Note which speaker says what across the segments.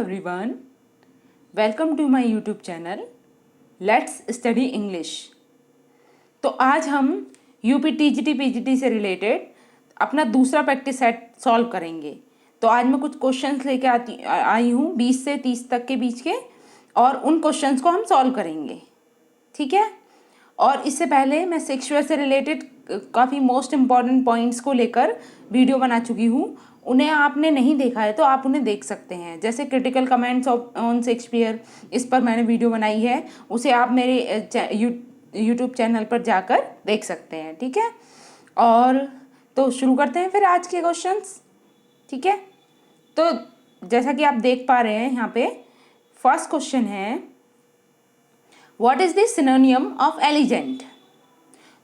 Speaker 1: everyone, welcome to my YouTube channel Let's Study English। तो आज हम यूपी टीजीटी पीजीटी से अपना दूसरा प्रैक्टिस सेट सॉल्व करेंगे। तो आज मैं कुछ क्वेश्चंस लेके आई हूँ 20 से 30 तक के बीच के, और उन क्वेश्चंस को हम सॉल्व करेंगे, ठीक है। और इससे पहले मैं सेक्सुअल से रिलेटेड काफ़ी मोस्ट इम्पॉर्टेंट पॉइंट्स को लेकर वीडियो बना चुकी हूँ। उन्हें आपने नहीं देखा है तो आप उन्हें देख सकते हैं, जैसे क्रिटिकल कमेंट्स ऑन शेक्सपियर, इस पर मैंने वीडियो बनाई है, उसे आप मेरे यूट्यूब चैनल पर जाकर देख सकते हैं, ठीक है। और तो शुरू करते हैं फिर आज के क्वेश्चंस, ठीक है। तो जैसा कि आप देख पा रहे हैं यहाँ पे फर्स्ट क्वेश्चन है, व्हाट इज द सिनोनियम ऑफ एलिजेंट।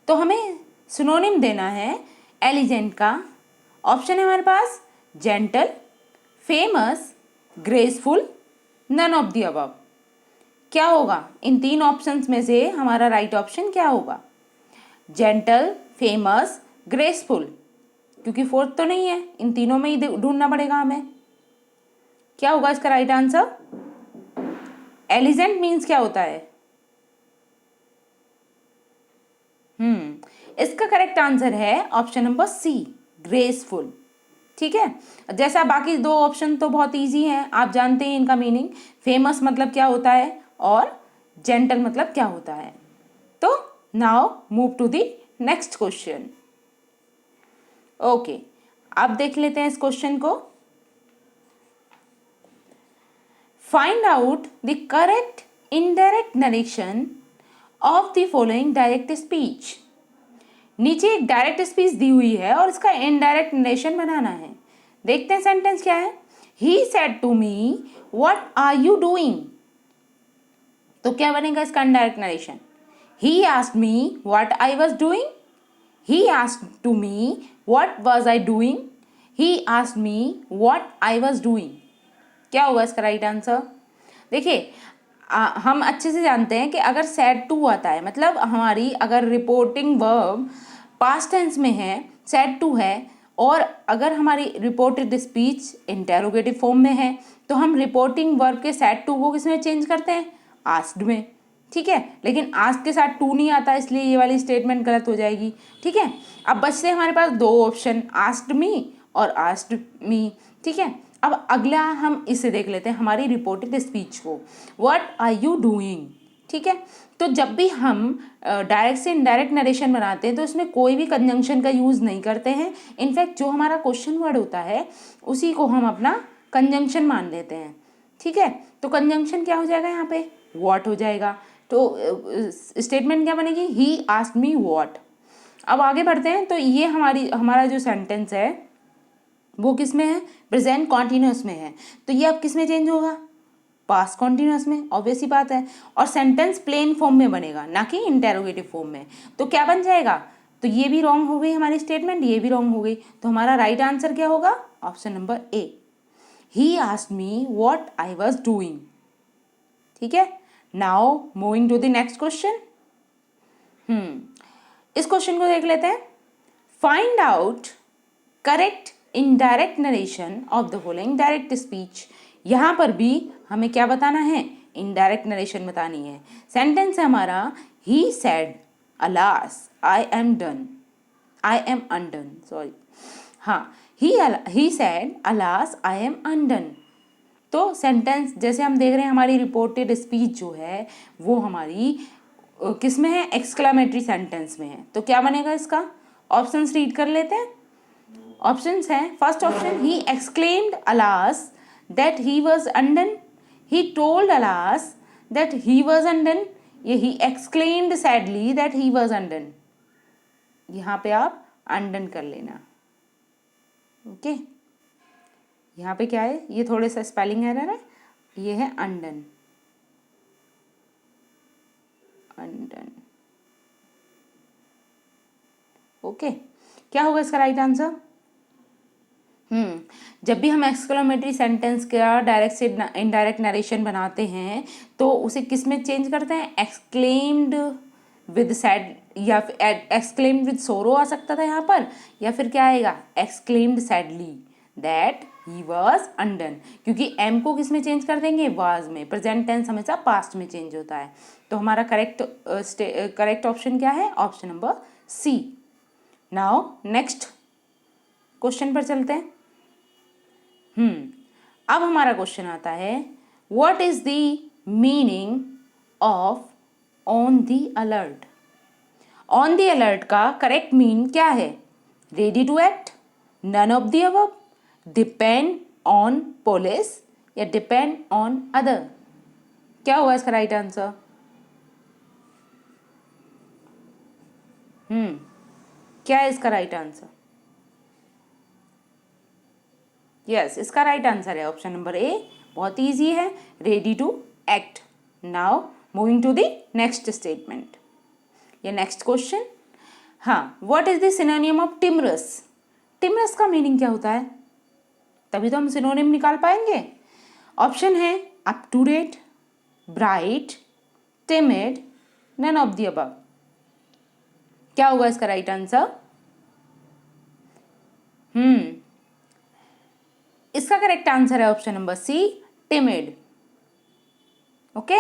Speaker 1: तो हमें सिनोनिम देना है एलिजेंट का। ऑप्शन है हमारे पास gentle, famous, graceful, none of the above. क्या होगा इन तीन ऑप्शंस में से हमारा राइट ऑप्शन क्या होगा? जेंटल, फेमस, ग्रेसफुल, क्योंकि फोर्थ तो नहीं है, इन तीनों में ही ढूंढना पड़ेगा हमें। क्या होगा इसका राइट आंसर? एलिजेंट मीन्स क्या होता है? इसका करेक्ट आंसर है ऑप्शन नंबर सी, ग्रेसफुल, ठीक है। जैसा बाकी दो ऑप्शन तो बहुत इजी हैं, आप जानते हैं इनका मीनिंग। फेमस मतलब क्या होता है और जेंटल मतलब क्या होता है। तो now move to the next question. Okay, अब देख लेते हैं इस क्वेश्चन को। Find out the correct indirect narration of the following direct speech. नीचे एक डायरेक्ट स्पीच दी हुई है और इसका इनडायरेक्ट नरेशन बनाना है। देखते हैं सेंटेंस क्या है। He said to me what are you doing. तो क्या बनेगा इसका indirect narration? He asked me what I was doing, he asked to me what was I doing, he asked me what I was doing. क्या होगा इसका right answer? देखिए, हम अच्छे से जानते हैं कि अगर सेड टू आता है, मतलब हमारी अगर रिपोर्टिंग वर्ब पास्ट टेंस में है, सेड टू है, और अगर हमारी रिपोर्टेड स्पीच इंटेरोगेटिव फॉर्म में है, तो हम रिपोर्टिंग वर्ब के सेड टू को किस में चेंज करते हैं? आस्क्ड में, ठीक है। लेकिन आस्क्ड के साथ टू नहीं आता, इसलिए ये वाली स्टेटमेंट गलत हो जाएगी, ठीक है। अब बचते हमारे पास दो ऑप्शन, आस्क्ड मी और आस्क्ड मी, ठीक है। अब अगला हम इसे देख लेते हैं, हमारी रिपोर्टेड स्पीच को, व्हाट आर यू डूइंग, ठीक है। तो जब भी हम डायरेक्ट से इनडायरेक्ट नरेशन बनाते हैं तो इसमें कोई भी कंजंक्शन का यूज़ नहीं करते हैं। इनफैक्ट जो हमारा क्वेश्चन वर्ड होता है उसी को हम अपना कंजंक्शन मान लेते हैं, ठीक है। तो कंजंक्शन क्या हो जाएगा यहाँ पे? व्हाट हो जाएगा। तो स्टेटमेंट क्या बनेगी? ही आस्क्ड मी व्हाट। अब आगे बढ़ते हैं। तो ये हमारा जो सेंटेंस है वो किस में है? प्रेजेंट कॉन्टिन्यूस में है। तो ये अब किस में चेंज होगा? पास्ट कॉन्टिन्यूस में, ऑब्वियस ही बात है। और सेंटेंस प्लेन फॉर्म में बनेगा, ना कि इंटेरोगेटिव फॉर्म में। तो क्या बन जाएगा? तो ये भी रॉन्ग हो गई हमारी स्टेटमेंट, ये भी रॉन्ग हो गई। तो हमारा राइट आंसर क्या होगा? Option number A, he asked me what I was doing, ठीक है। Now moving to the next question. इस क्वेश्चन को देख लेते हैं। Find out correct indirect narration of the following direct speech. यहाँ पर भी हमें क्या बताना है? इनडायरेक्ट नरेशन बतानी है। सेंटेंस है हमारा, he said alas I am done, I am undone, sorry, हाँ, he said alas I am undone. तो सेंटेंस जैसे हम देख रहे हैं, हमारी रिपोर्टेड स्पीच जो है वो हमारी किस में है? एक्सक्लेमेटरी सेंटेंस में है। तो क्या बनेगा इसका? ऑप्शंस रीड कर लेते हैं। ऑप्शंस हैं, first option, he exclaimed alas that he was undone, he told alas that he was undone, ये he exclaimed sadly that he was undone. यहाँ पे आप अनडन कर लेना, ओके। यहाँ पे क्या है? ये थोड़े सा स्पेलिंग एरर है, ये है अनडन, अनडन, ओके। क्या होगा इसका राइट आंसर? जब भी हम एक्सक्लेमेटरी सेंटेंस का डायरेक्ट से इनडायरेक्ट नरेशन बनाते हैं तो उसे किस में चेंज करते हैं? एक्सक्लेम्ड विद सैड, या फिर एक्सक्लेम्ड विद सोरो आ सकता था यहाँ पर, या फिर क्या आएगा? Exclaimed sadly that he was undone, क्योंकि एम को किस में चेंज कर देंगे, वाज में। प्रेजेंट टेंस हमेशा पास्ट में चेंज होता है। तो हमारा करेक्ट ऑप्शन क्या है, option number C. Now next question पर चलते हैं। अब हमारा क्वेश्चन आता है, what is the meaning of on the alert. On the alert का करेक्ट मीन क्या है, ready to act, none of the above, depend on police या डिपेंड ऑन अदर। क्या होगा इसका राइट आंसर? क्या है इसका राइट आंसर? यस, इसका राइट आंसर है ऑप्शन नंबर ए। बहुत इजी है, ready to act. Now moving to the next statement या नेक्स्ट क्वेश्चन। हाँ, what is the synonym of timorous. Timorous का मीनिंग क्या होता है, तभी तो हम सिनोनिम निकाल पाएंगे। ऑप्शन है up to date, bright, timid, none of the above. क्या होगा इसका राइट आंसर? इसका करेक्ट आंसर है option number C, timid. Okay,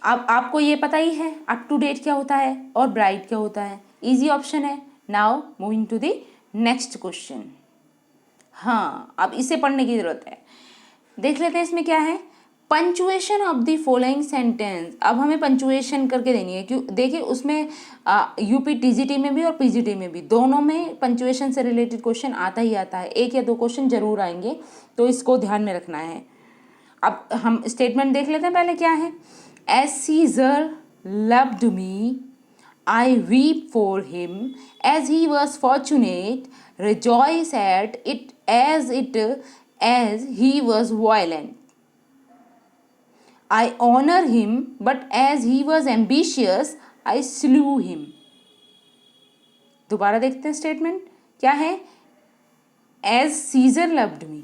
Speaker 1: अब आपको ये पता ही है अप टू डेट क्या होता है और ब्राइट क्या होता है, इजी ऑप्शन है। Now moving to the next question. हाँ, अब इसे पढ़ने की जरूरत है। देख लेते हैं इसमें क्या है, punctuation of the following sentence. अब हमें पंचुएशन करके देनी है, क्यों, देखिए उसमें यूपी टीजीटी में भी और पीजीटी में भी, दोनों में पंचुएशन से रिलेटेड क्वेश्चन आता ही आता है। एक या दो क्वेश्चन जरूर आएंगे, तो इसको ध्यान में रखना है। अब हम स्टेटमेंट देख लेते हैं पहले क्या है। As Caesar loved me I weep for him, as he was fortunate rejoice at it as he was violent. I honor him, but as he was ambitious, I slew him. दोबारा देखते हैं statement क्या है। As Caesar loved me,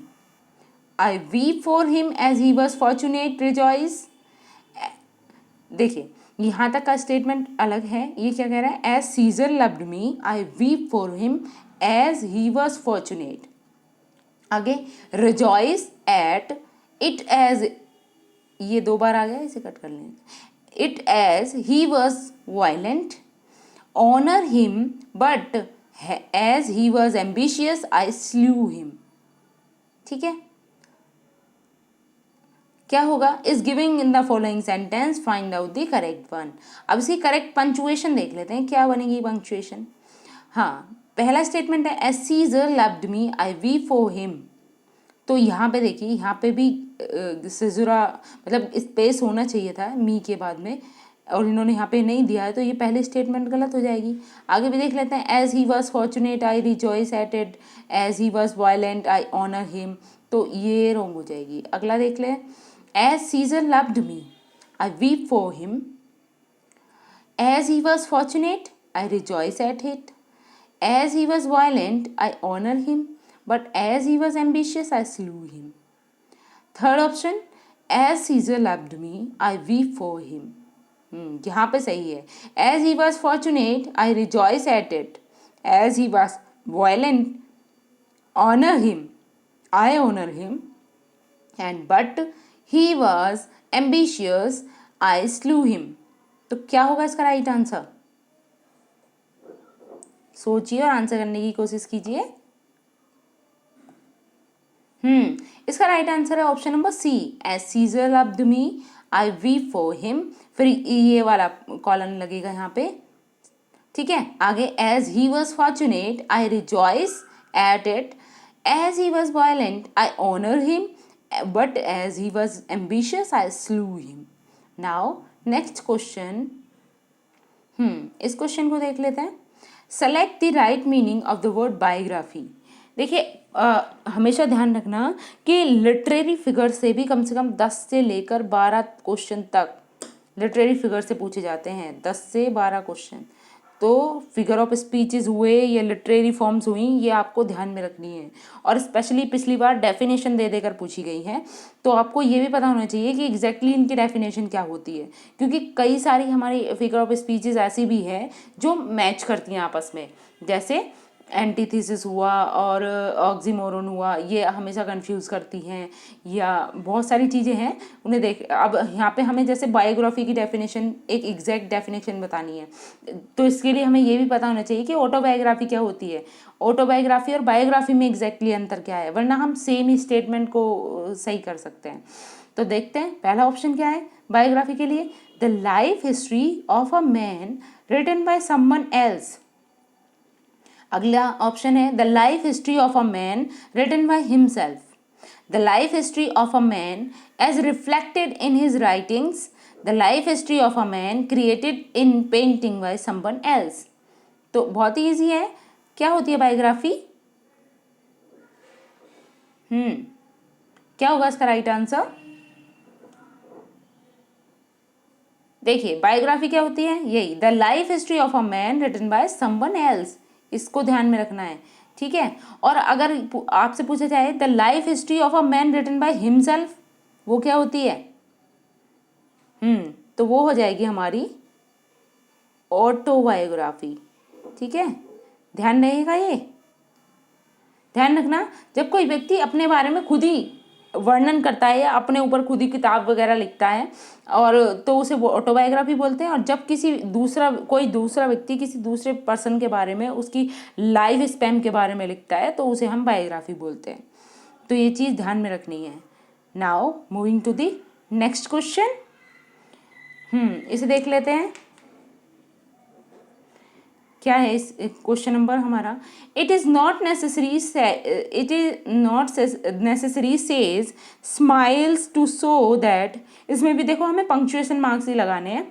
Speaker 1: I weep for him as he was fortunate rejoice. देखिए यहाँ तक का statement अलग है, ये क्या कह रहा है, As Caesar loved me, I weep for him as he was fortunate. आगे rejoice at it as, ये दो बार आ गया, इसे कट कर लेंगे। It as he was violent, honour him but as he was ambitious I slew him. ठीक है, क्या होगा, is giving in the following sentence find out the correct one. अब इसकी करेक्ट पंचुएशन देख लेते हैं, क्या बनेगी पंचुएशन। हाँ, पहला स्टेटमेंट है as Caesar loved me I weep for him. तो यहाँ पे देखिए, यहाँ पे भी सिजुरा मतलब स्पेस होना चाहिए था मी के बाद में, और इन्होंने यहाँ पे नहीं दिया है, तो ये पहले स्टेटमेंट गलत हो जाएगी। आगे भी देख लेते हैं, as he was fortunate I rejoice at it, as he was violent I honour him, तो ये रॉन्ग हो जाएगी। अगला देख लें, as Caesar loved me I weep for him, as he was fortunate I rejoice at it, as he was violent I honour him, but as he was ambitious, I slew him. Third option, as Caesar loved me, I weep for him. यहाँ पे सही है। As he was fortunate, I rejoice at it. As he was violent, honor him, I honor him. And but he was ambitious, I slew him. तो क्या होगा इसका right answer? सोचिए और आंसर करने की कोशिश कीजिए। इसका राइट आंसर है option number C, as Caesar loved me I weep for him. फिर ये वाला कॉलन लगेगा यहाँ पे, ठीक है। आगे as he was fortunate I rejoice at it, as he was violent I honour him, but as he was ambitious I slew him. Now next question, इस क्वेश्चन को देख लेते हैं। Select the right meaning of the word biography. देखिए हमेशा ध्यान रखना कि लिटरेरी फिगर से भी कम से कम 10 से लेकर 12 क्वेश्चन तक लिटरेरी फिगर से पूछे जाते हैं। 10 से 12 क्वेश्चन, तो फिगर ऑफ स्पीचेस हुए या लिटरेरी फॉर्म्स हुई, ये आपको ध्यान में रखनी है। और स्पेशली पिछली बार डेफिनेशन दे देकर पूछी गई है, तो आपको ये भी पता होना चाहिए कि एग्जैक्टली इनकी डेफिनेशन क्या होती है, क्योंकि कई सारी हमारी फिगर ऑफ स्पीचेस ऐसी भी है जो मैच करती हैं आपस में। जैसे एंटीथेसिस हुआ और ऑक्सीमोरोन हुआ, ये हमेशा कंफ्यूज करती हैं, या बहुत सारी चीज़ें हैं उन्हें देख। अब यहाँ पे हमें जैसे बायोग्राफी की डेफिनेशन, एक एग्जैक्ट डेफिनेशन बतानी है, तो इसके लिए हमें ये भी पता होना चाहिए कि ऑटोबायोग्राफी क्या होती है, ऑटोबायोग्राफी और बायोग्राफी में एग्जैक्टली अंतर क्या है, वरना हम सेम ही स्टेटमेंट को सही कर सकते हैं। तो देखते हैं पहला ऑप्शन क्या है बायोग्राफी के लिए, the life history of a man written by someone else. अगला ऑप्शन है the life history of a man written by himself, the life history of a man as reflected in his writings, the life history of a man created in painting by someone else. तो बहुत ही easy है, क्या होती है biography? क्या होगा इसका right answer? देखिए बायोग्राफी क्या होती है, यही the life history of a man written by someone else, इसको ध्यान में रखना है, ठीक है। और अगर आपसे पूछा जाए the life history of a man written by himself, वो क्या होती है? तो वो हो जाएगी हमारी ऑटोबायोग्राफी, ठीक है। ध्यान रहेगा ये, ध्यान रखना, जब कोई व्यक्ति अपने बारे में खुद ही वर्णन करता है या अपने ऊपर खुद ही किताब वगैरह लिखता है, और तो उसे वो ऑटोबायोग्राफी बोलते हैं। और जब कोई दूसरा व्यक्ति किसी दूसरे पर्सन के बारे में, उसकी लाइफ स्पैन के बारे में लिखता है, तो उसे हम बायोग्राफी बोलते हैं। तो ये चीज़ ध्यान में रखनी है। Now moving to the next question, इसे देख लेते हैं क्या है इस क्वेश्चन नंबर हमारा। It is not necessary says Smiles to so that, इसमें भी देखो हमें पंक्चुएशन मार्क्स ही लगाने हैं,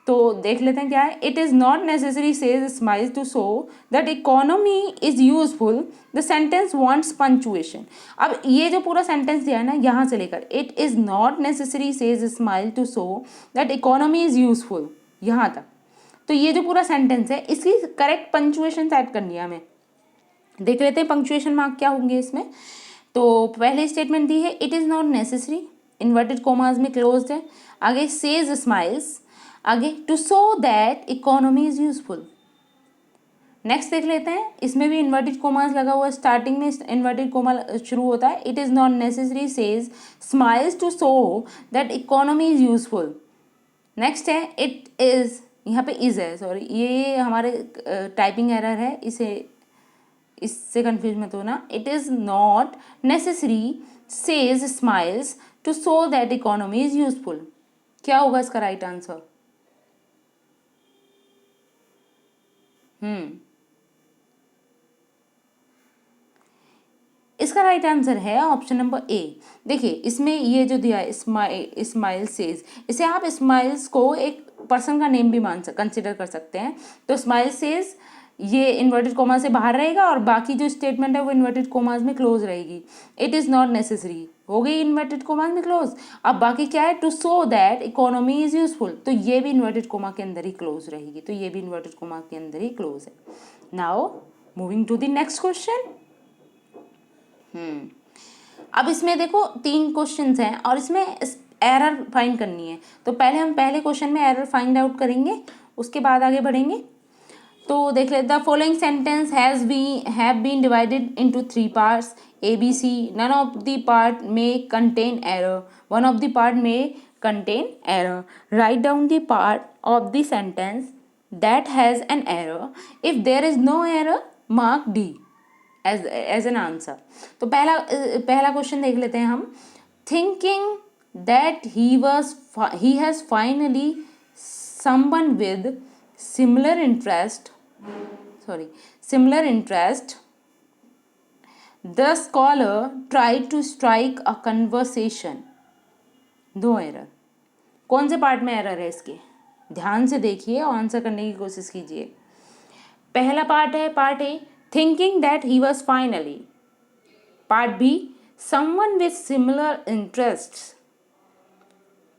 Speaker 1: तो देख लेते हैं क्या है। It is not necessary says Smiles to so that economy is useful, the sentence wants punctuation. अब ये जो पूरा सेंटेंस दिया है ना, यहाँ से लेकर it is not necessary says Smile to so that economy is useful, यहाँ तक, तो ये जो पूरा सेंटेंस है इसकी करेक्ट पंक्चुएशन सेट करनी है हमें। देख लेते हैं पंक्चुएशन मार्क क्या होंगे इसमें। तो पहले स्टेटमेंट दी है it is not necessary, inverted commas में क्लोज्ड है, आगे सेज स्माइल्स, आगे to so that economy is useful. Next देख लेते हैं, इसमें भी इन्वर्टेड कोमास लगा हुआ है, स्टार्टिंग में इन्वर्टेड कोमा शुरू होता है, it is not necessary says Smiles to so that economy is useful. Next है इट इज़, यहाँ पे इज़ है, सॉरी ये हमारे टाइपिंग एरर है, इससे कंफ्यूज मत होना। It is not necessary says Smiles to so that economy is useful. क्या होगा इसका राइट आंसर? इसका राइट आंसर है ऑप्शन नंबर ए। देखिए इसमें ये जो दिया है स्माइल सेज, इसे आप स्माइल्स को एक पर्सन का नेम भी कंसिडर कर सकते हैं। तो स्माइल सेज ये इन्वर्टेड कोमा से बाहर रहेगा और बाकी जो स्टेटमेंट है वो इन्वर्टेड कोमास में क्लोज रहेगी। इट इज़ नॉट नेसेसरी हो गई इन्वर्टेड कोमास में क्लोज। अब बाकी क्या है, to so that economy is useful, तो ये भी इन्वर्टेड कोमा के अंदर ही क्लोज रहेगी, तो ये भी इन्वर्टेड कोमा के अंदर ही क्लोज है। Now moving to the next question. अब इसमें देखो 3 क्वेश्चंस हैं और इसमें एरर फाइंड करनी है। तो पहले हम पहले क्वेश्चन में एरर फाइंड आउट करेंगे, उसके बाद आगे बढ़ेंगे। तो देख लेते, the following sentence have been divided into 3 parts A B C, none of the part में contain error, one of the part में contain error, write down the part of the sentence that has an error, if there is no error mark D as an answer. तो पहला question देख लेते हैं हम। Thinking that he has finally someone with similar interest the scholar tried to strike a conversation। दो error, कौन से part में एरर है इसके, ध्यान से देखिए और आंसर करने की कोशिश कीजिए। पहला पार्ट है part A, thinking that he was finally. Part B, someone with similar interests.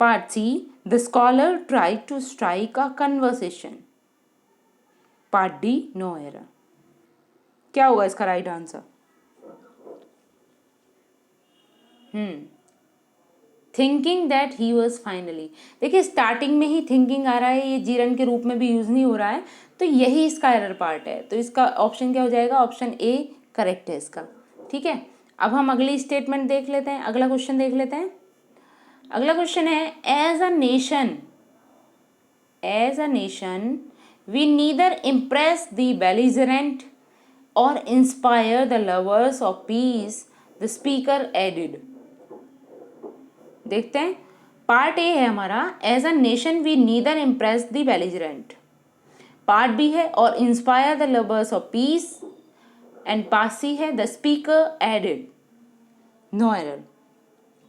Speaker 1: Part C, the scholar tried to strike a conversation. Part D, no error. क्या होगा इसका right answer? Thinking that he was finally, देखिए starting में ही thinking आ रहा है, ये जीरन के रूप में भी यूज़ नहीं हो रहा है, तो यही इसका एरर पार्ट है। तो इसका ऑप्शन क्या हो जाएगा, ऑप्शन ए करेक्ट है इसका। ठीक है, अब हम अगली स्टेटमेंट देख लेते हैं, अगला क्वेश्चन देख लेते हैं। अगला क्वेश्चन है, as a nation we neither impress the belligerent और inspire the lovers of peace, the speaker added. देखते हैं, पार्ट ए है हमारा, as a nation we neither impress the belligerent. Part B है, और inspire the lovers of peace, and part C है, the speaker added. No error.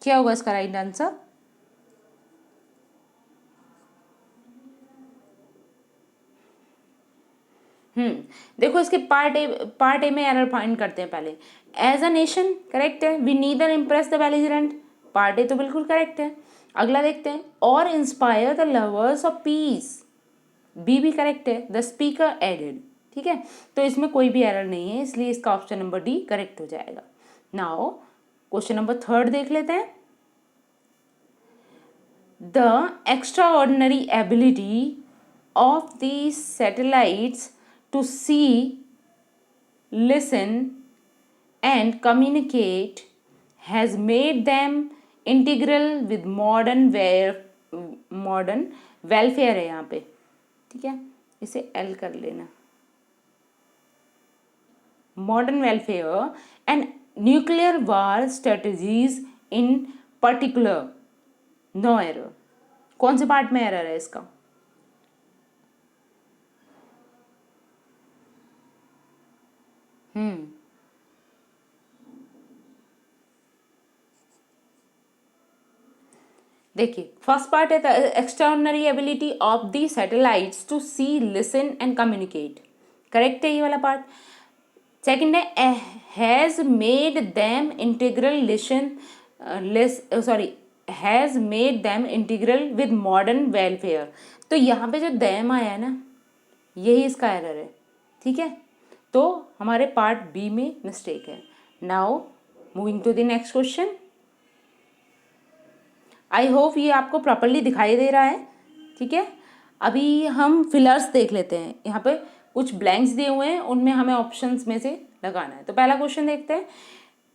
Speaker 1: क्या होगा इसका राइट आंसर? देखो इसके पार्ट ए में एरर फाइंड करते हैं पहले। एज अ नेशन करेक्ट है, we neither impress the belligerent, part A तो बिल्कुल करेक्ट है। अगला देखते हैं, और inspire the lovers of peace, B भी करेक्ट है, द स्पीकर एडेड। ठीक है, तो इसमें कोई भी एरर नहीं है, इसलिए इसका ऑप्शन नंबर डी करेक्ट हो जाएगा। नाउ क्वेश्चन नंबर 3 देख लेते हैं। The extraordinary ability of the satellites to see, listen, and communicate has made them integral with modern welfare है यहाँ पे। ठीक है, इसे L कर लेना, modern welfare and nuclear war strategies in particular। No error. कौन से पार्ट में एरर है इसका? देखिए फर्स्ट पार्ट है the extraordinary ability of the satellites to see, listen and communicate, correct है ये वाला पार्ट। सेकंड है has made them integral has made them integral with modern welfare. तो यहाँ पे जो दैम आया है ना, यही इसका एरर है। ठीक है, तो हमारे पार्ट बी में मिस्टेक है। Now moving to the next question. I hope ये आपको प्रॉपरली दिखाई दे रहा है। ठीक है, अभी हम फिलर्स देख लेते हैं। यहाँ पे कुछ ब्लैंक्स दिए हुए हैं, उनमें हमें ऑप्शंस में से लगाना है। तो पहला क्वेश्चन देखते हैं,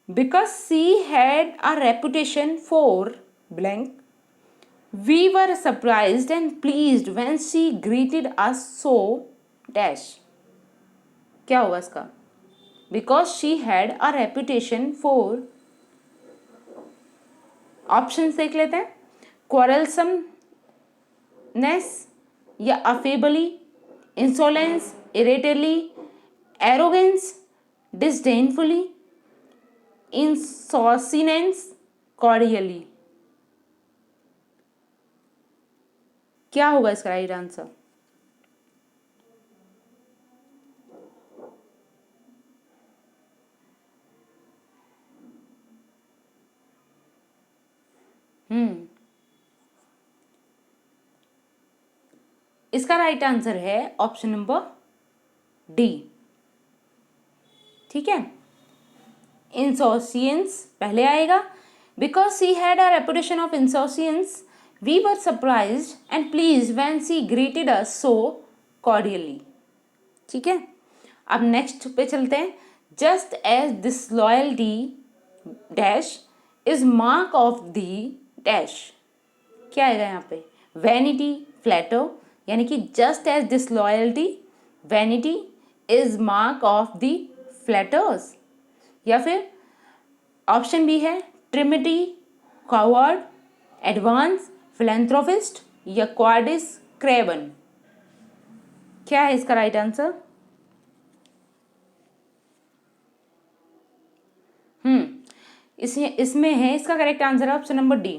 Speaker 1: because she had a reputation for blank, we were surprised and pleased when she greeted us so dash. क्या होगा इसका? Because she had a reputation for, options देख लेते हैं, क्वारलसमनेस या affably, insolence, irritatedly, arrogance, disdainfully, insouciance, cordially. क्या होगा इसका राइट आंसर? इसका राइट आंसर है ऑप्शन नंबर डी। ठीक है, इंसोसियंस पहले आएगा। Because she had a reputation of insouciance, we were surprised and pleased when she greeted us so cordially. ठीक है, अब नेक्स्ट पे चलते हैं। Just as disloyalty dash is mark of the dash. क्या आएगा यहाँ पे? वैनिटी, फ्लैटर, यानी कि just as disloyalty vanity is mark of the flatters, या फिर ऑप्शन बी है ट्रिमिटी, कॉवर्ड, एडवांस, फिलेंथ्रोपिस्ट या क्वाडिस क्रेबन। क्या है इसका राइट आंसर? इसमें है, इसका करेक्ट आंसर है option number D.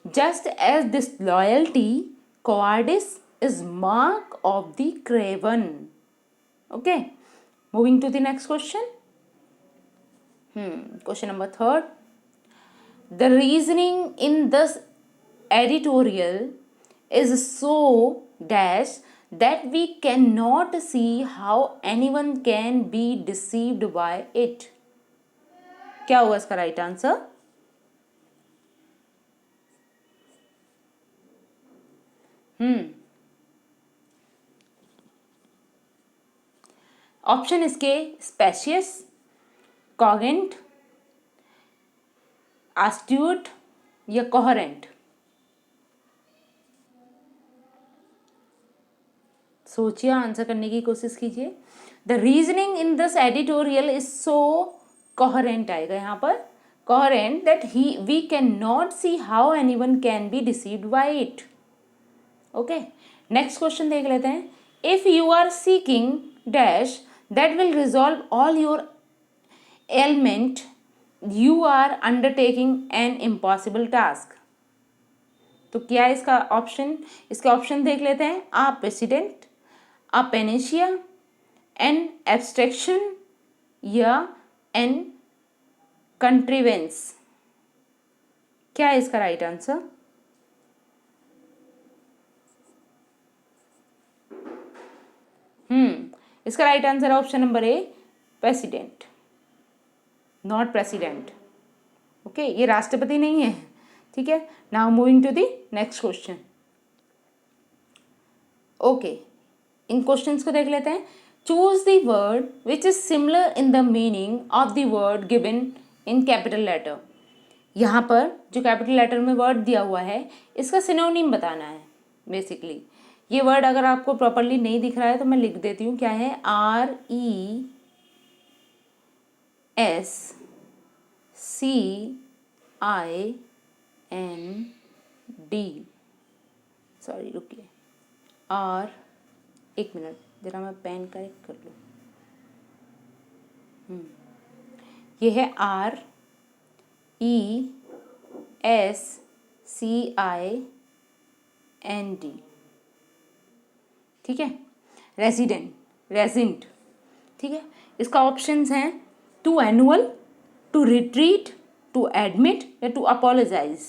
Speaker 1: Just as disloyalty cowardice is mark of the craven. Okay, moving to the next question. Question number 3. The reasoning in this editorial is so dash that we cannot see how anyone can be deceived by it. क्या होगा इसका right answer? Option इसके specious, cogent, astute या coherent. सोचिए, आंसर करने की कोशिश कीजिए। The reasoning in this editorial is so coherent आएगा यहाँ पर, coherent that we can not see how anyone can be deceived by it. Okay, next question देख लेते हैं। If you are seeking dash that will resolve all your element you are undertaking an impossible task. तो क्या है इसका option? इसके option देख लेते हैं। A precedent, a panacea, an abstraction या एन कंट्रीवेंस। क्या है इसका राइट आंसर? इसका राइट आंसर है option number A, precedent, not president. Okay, ये राष्ट्रपति नहीं है। ठीक है, now moving to the next question. Okay, इन क्वेश्चंस को देख लेते हैं। Choose the word which is similar in the meaning of the word given in capital letter. यहाँ पर जो कैपिटल लेटर में वर्ड दिया हुआ है इसका सिनोनिम बताना है बेसिकली। ये वर्ड अगर आपको प्रॉपरली नहीं दिख रहा है तो मैं लिख देती हूँ। क्या है? RESCIND। सॉरी, रुकिए, एक मिनट, जरा मैं पेन करेक्ट कर लूँ। ये है RESCIND। ठीक है, रेजिडेंट। ठीक है, इसका ऑप्शंस हैं to annul, to retreat, to admit या टू अपोलोजाइज।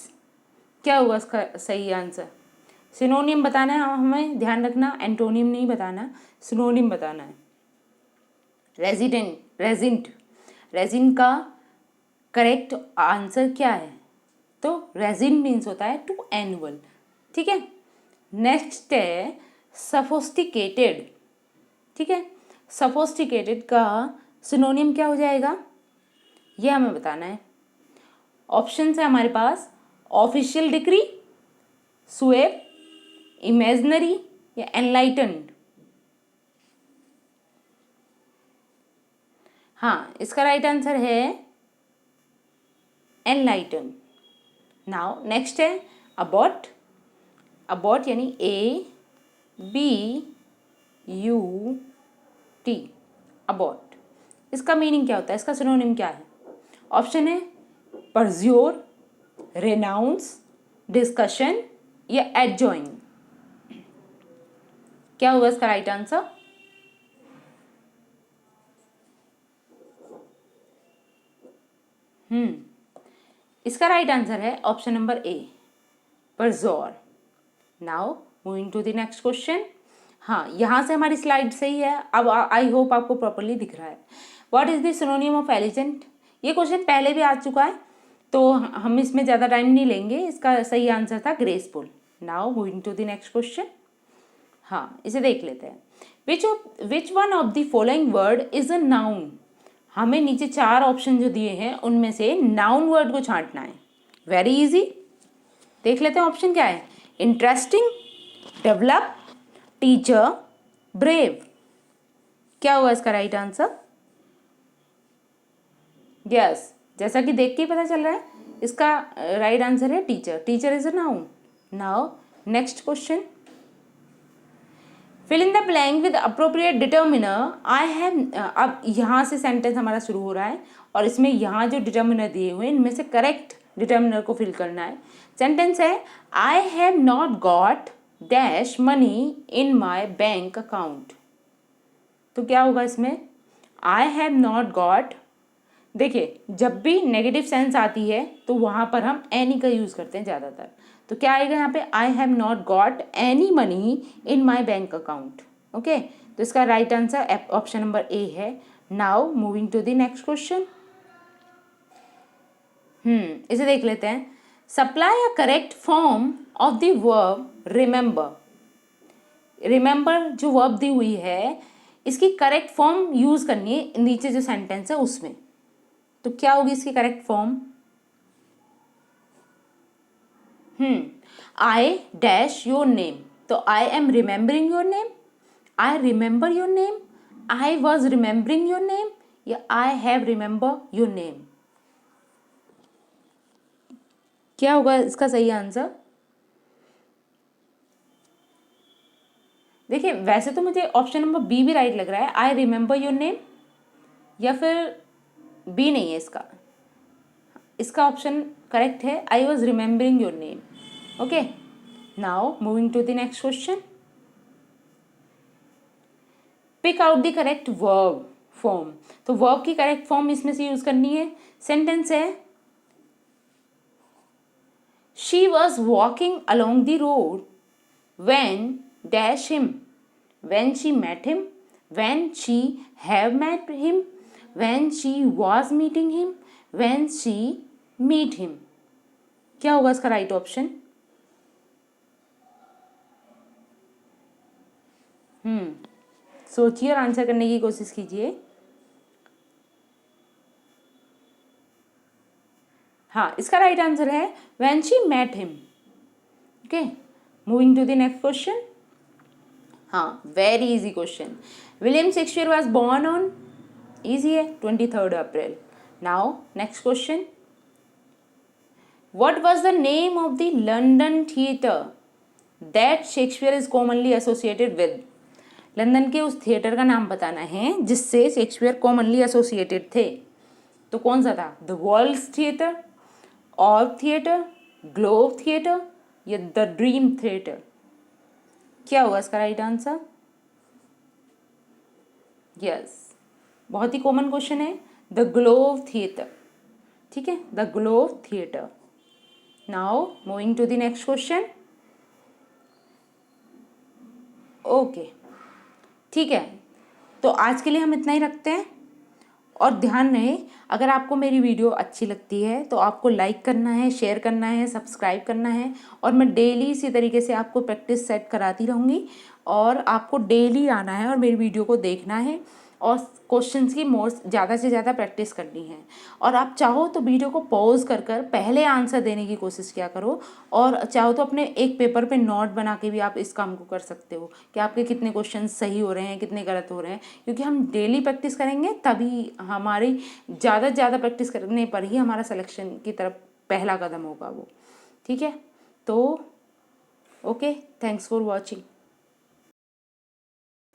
Speaker 1: क्या होगा इसका सही आंसर? सिनोनिम बताना है हमें, ध्यान रखना, एंटोनिम नहीं बताना, सिनोनिम बताना है। रेजिन का करेक्ट आंसर क्या है? तो रेजिन मीन्स होता है टू एनुअल। ठीक है, नेक्स्ट है सफोस्टिकेटेड। ठीक है, सफोस्टिकेटेड का सिनोनिम क्या हो जाएगा ये हमें बताना है। ऑप्शन है हमारे पास ऑफिशियल डिग्री, सुएब, इमेजनरी या एनलाइटन्ड। हाँ, इसका राइट आंसर है एनलाइटन। नाउ नेक्स्ट है अबॉट यानी ABUT, अबॉट। इसका मीनिंग क्या होता है? इसका सिनोनिम क्या है? ऑप्शन है परज्योर, रेनाउंस, डिस्कशन या एडजॉइन। क्या होगा इसका राइट आंसर? इसका राइट आंसर है ऑप्शन नंबर ए, परजोर। Now moving to the next question. हाँ, यहाँ से हमारी स्लाइड सही है। अब आई होप आपको प्रॉपरली दिख रहा है। What is the synonym of एलिजेंट? ये क्वेश्चन पहले भी आ चुका है तो हम इसमें ज़्यादा टाइम नहीं लेंगे। इसका सही आंसर था graceful. Now moving to the next question. हाँ, इसे देख लेते हैं। Which one of the following word is a noun? हमें नीचे 4 ऑप्शन जो दिए हैं उनमें से नाउन वर्ड को छांटना है। वेरी इजी, देख लेते हैं ऑप्शन क्या है। Interesting, develop, teacher, brave. क्या हुआ इसका राइट आंसर? यस, जैसा कि देख के ही पता चल रहा है, इसका राइट आंसर है teacher. Teacher is a noun. Now next question. Fill in the blank with appropriate determiner I have. अब यहाँ से सेंटेंस हमारा शुरू हो रहा है और इसमें यहाँ जो डिटर्मिनर दिए हुए हैं इनमें से करेक्ट डिटर्मिनर को फिल करना है। सेंटेंस है आई have not got dash money in my bank account. तो क्या होगा इसमें? आई हैव नॉट गॉट। देखिए, जब भी नेगेटिव सेंस आती है तो वहाँ पर हम एनी का यूज़ करते हैं ज़्यादातर। तो क्या आएगा यहाँ पे? I have not got any money in my bank account. Okay, तो इसका right answer option number A है। Now moving to the next question. इसे देख लेते हैं। Supply a correct form of the verb remember. Remember जो verb दी हुई है इसकी करेक्ट फॉर्म यूज़ करनी है नीचे जो सेंटेंस है उसमें। तो क्या होगी इसकी correct form? I dash your name, तो I am remembering your name, I remember your name, I was remembering your name, या I have remember your name. क्या होगा इसका सही आंसर? देखिए वैसे तो मुझे ऑप्शन नंबर बी भी राइट लग रहा है, आई रिमेंबर योर नेम, या फिर बी नहीं है इसका। इसका ऑप्शन करेक्ट है, I was remembering your name. Okay, now moving to the next question. Pick out the correct verb form. तो वर्ब की करेक्ट फॉर्म इसमें से यूज करनी है। सेंटेंस है, she was walking along the road when dash him, when she met him, when she have met him, when she was meeting him, when she meet him। क्या होगा इसका right option? सोचिए और answer करने की कोशिश कीजिए। हाँ, इसका राइट आंसर है when she met him। Okay, moving to the next question. हाँ, very easy question. William Shakespeare was born on, easy है, 23 April. Now next question, what was the name of the London theatre that Shakespeare is commonly associated with. London के उस theatre का नाम बताना है जिससे Shakespeare commonly associated थे। तो कौन सा था? The world's theatre, orb theatre, Globe Theatre, या द ड्रीम थिएटर। क्या होगा इसका राइट आंसर? यस, बहुत ही कॉमन क्वेश्चन है, द ग्लोब थिएटर। ठीक है, the Globe Theatre. Now moving to the next question. Okay, ठीक है, तो आज के लिए हम इतना ही रखते हैं। और ध्यान रहे, अगर आपको मेरी वीडियो अच्छी लगती है तो आपको लाइक करना है, शेयर करना है, सब्सक्राइब करना है। और मैं डेली इसी तरीके से आपको प्रैक्टिस सेट कराती रहूँगी और आपको डेली आना है और मेरी वीडियो को देखना है और क्वेश्चंस की मोर ज़्यादा से ज़्यादा प्रैक्टिस करनी है। और आप चाहो तो वीडियो को पॉज कर कर पहले आंसर देने की कोशिश किया करो, और चाहो तो अपने एक पेपर पे नोट बना के भी आप इस काम को कर सकते हो कि आपके कितने क्वेश्चन सही हो रहे हैं, कितने गलत हो रहे हैं। क्योंकि हम डेली प्रैक्टिस करेंगे तभी हमारी ज़्यादा से ज़्यादा प्रैक्टिस करने पर ही हमारा सिलेक्शन की तरफ पहला कदम होगा वो। ठीक है, तो ओके, थैंक्स फॉर वॉचिंग।